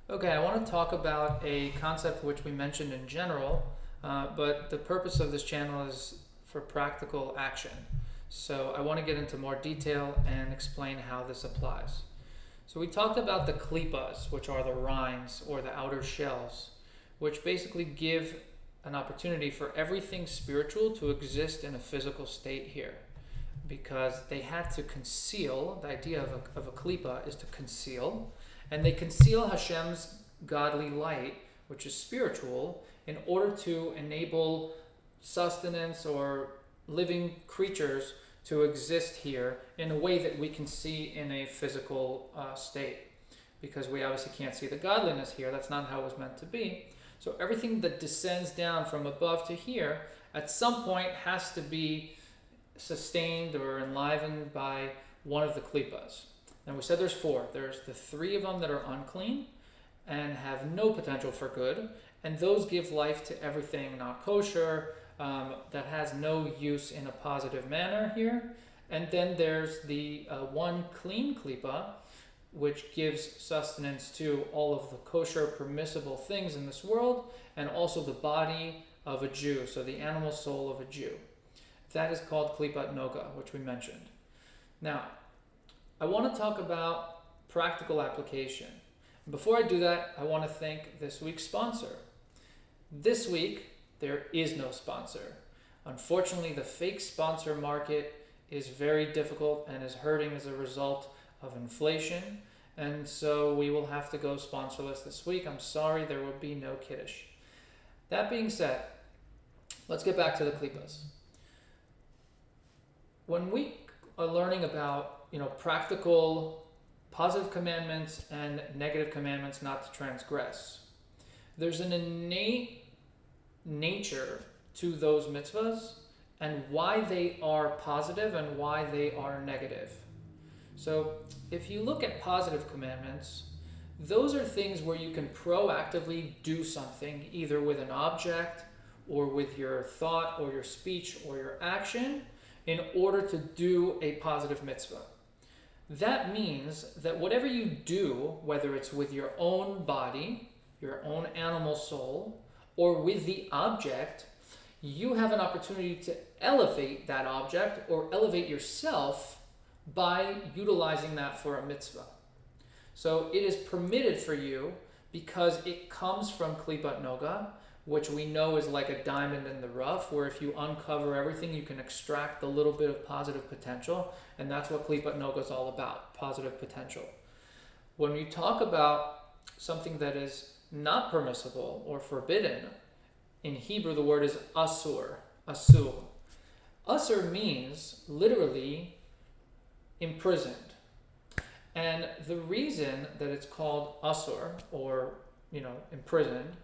Okay, I want to talk about a concept which we mentioned in general, but the purpose of this channel is for practical action. So I want to get into more detail and explain how this applies. So we talked about the klipas, which are the rinds or the outer shells, which basically give an opportunity for everything spiritual to exist in a physical state here. Because they had to conceal, the idea of a klipa is to conceal, and they conceal Hashem's godly light, which is spiritual, in order to enable sustenance or living creatures to exist here in a way that we can see in a physical state. Because we obviously can't see the godliness here, that's not how it was meant to be. So everything that descends down from above to here at some point has to be sustained or enlivened by one of the klipas. And we said there's four. There's the three of them that are unclean and have no potential for good, and those give life to everything not kosher, that has no use in a positive manner here. And then there's the one clean klipa, which gives sustenance to all of the kosher permissible things in this world, and also the body of a Jew, so the animal soul of a Jew. That is called klipat noga, which we mentioned. Now, I want to talk about practical application. Before I do that, I want to thank this week's sponsor. This week, there is no sponsor. Unfortunately, the fake sponsor market is very difficult and is hurting as a result of inflation. And so we will have to go sponsorless this week. I'm sorry, there will be no Kiddush. That being said, let's get back to the klipas. When we are learning about, practical positive commandments and negative commandments not to transgress, there's an innate nature to those mitzvahs and why they are positive and why they are negative. So if you look at positive commandments, those are things where you can proactively do something either with an object or with your thought or your speech or your action in order to do a positive mitzvah. That means that whatever you do, whether it's with your own body, your own animal soul, or with the object, you have an opportunity to elevate that object or elevate yourself by utilizing that for a mitzvah. So it is permitted for you because it comes from klipat noga, which we know is like a diamond in the rough, where if you uncover everything, you can extract a little bit of positive potential, and that's what klipat noga is all about, positive potential. When we talk about something that is not permissible or forbidden, in Hebrew the word is asur, asur. Asur means literally imprisoned. And the reason that it's called asur, or imprisoned,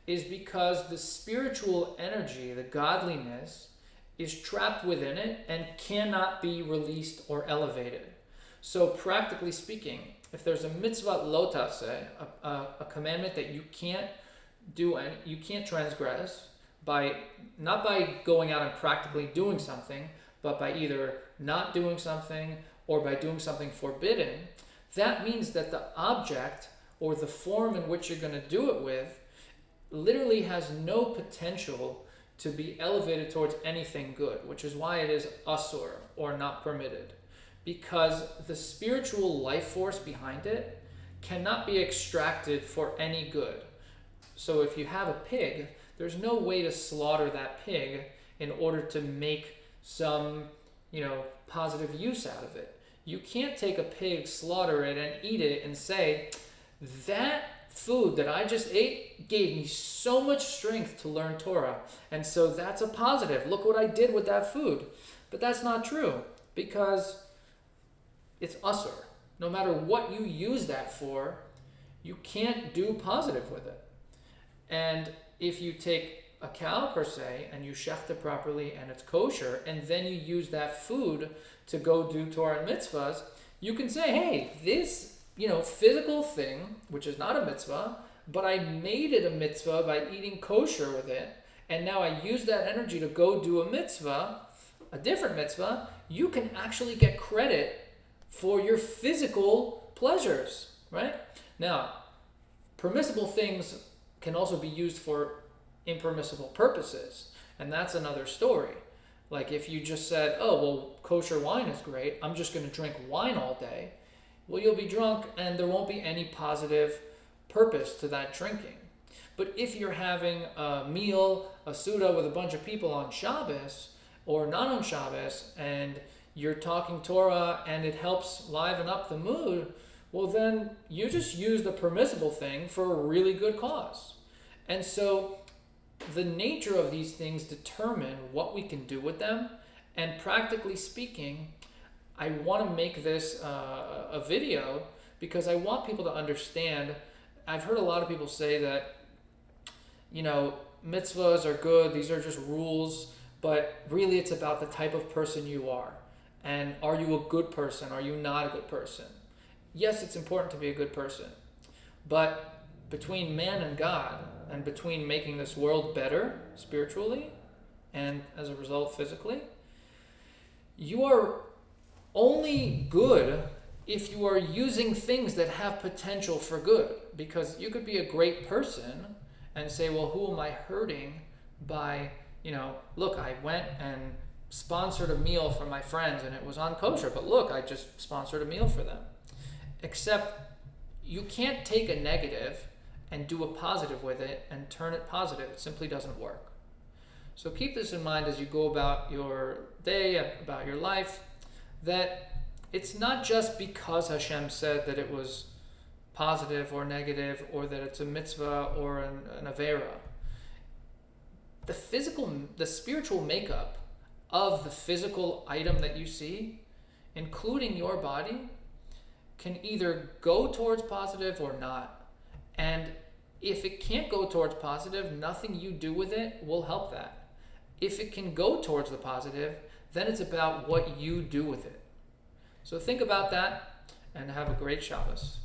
is because the spiritual energy, the godliness, is trapped within it and cannot be released or elevated. So practically speaking, if there's a mitzvah lo taseh, a commandment that you can't do and you can't transgress not by going out and practically doing something, but by either not doing something or by doing something forbidden, that means that the object or the form in which you're going to do it with literally has no potential to be elevated towards anything good, which is why it is asur, or not permitted. Because the spiritual life force behind it cannot be extracted for any good. So if you have a pig, there's no way to slaughter that pig in order to make some, positive use out of it. You can't take a pig, slaughter it, and eat it and say, that food that I just ate gave me so much strength to learn Torah, and so that's a positive. Look what I did with that food. But that's not true, because it's asur. No matter what you use that for, you can't do positive with it. And if you take a cow per se and you shecht it properly and it's kosher, and then you use that food to go do Torah and mitzvahs, you can say, hey, this physical thing, which is not a mitzvah, but I made it a mitzvah by eating kosher with it, and now I use that energy to go do a mitzvah, a different mitzvah, you can actually get credit for your physical pleasures, right? Now, permissible things can also be used for impermissible purposes, and that's another story. Like if you just said, oh, well, kosher wine is great, I'm just going to drink wine all day, well, you'll be drunk and there won't be any positive purpose to that drinking. But if you're having a meal, a Suda with a bunch of people on Shabbos or not on Shabbos, and you're talking Torah and it helps liven up the mood, well, then you just use the permissible thing for a really good cause. And so the nature of these things determine what we can do with them. And practically speaking, I want to make this a video because I want people to understand. I've heard a lot of people say that, mitzvahs are good, these are just rules, but really it's about the type of person you are. And are you a good person? Are you not a good person? Yes, it's important to be a good person, but between man and God, and between making this world better spiritually and as a result physically, you are only good if you are using things that have potential for good. Because you could be a great person and say, well, who am I hurting by, look, I went and sponsored a meal for my friends and it was on kosher, but look, I just sponsored a meal for them. Except you can't take a negative and do a positive with it and turn it positive. It simply doesn't work. So keep this in mind as you go about your day, about your life, that it's not just because Hashem said that it was positive or negative, or that it's a mitzvah or an avera. The spiritual makeup of the physical item that you see, including your body, can either go towards positive or not. And if it can't go towards positive, nothing you do with it will help that. If it can go towards the positive, then it's about what you do with it. So think about that and have a great Shabbos.